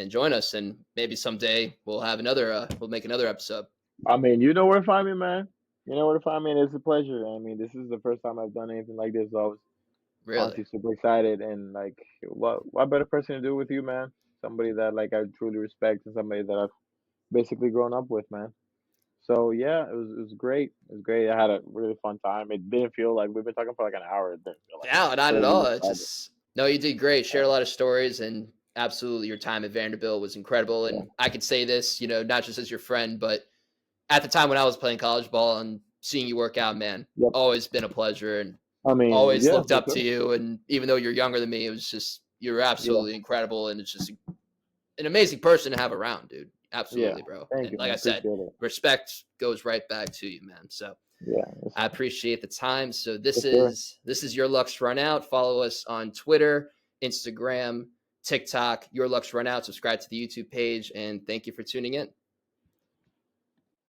join us. And maybe someday we'll have we'll make another episode. I mean, you know where to find me, man. You know where to find me, and it's a pleasure. I mean, this is the first time I've done anything like this, so I was Really. honestly super excited. And like, what better person to do with you, man? Somebody that like I truly respect, and somebody that I've basically grown up with, man. So yeah, it was great. It was great. I had a really fun time. It didn't feel like we've been talking for like an hour. It didn't feel like it. No, not So at really all. It's excited. just no, you did great. Yeah, Shared a lot of stories, and absolutely, your time at Vanderbilt was incredible. yeah, And I could say this, not just as your friend, but at the time when I was playing college ball and seeing you work out, man, yep. always been a pleasure, and I mean, always yeah, looked for up to sure. you. And even though you're younger than me, it was just you're Yeah, absolutely incredible, and it's just an amazing person to have around, dude. yeah. Absolutely, bro. Thank And you, like man. I said, Appreciate it. respect goes right back to you, man. So Yeah, I appreciate the time. So for this sure. is Your Luck's Run Out. Follow us on Twitter, Instagram, TikTok, Your Luck's Run Out. Subscribe to the YouTube page, and thank you for tuning in.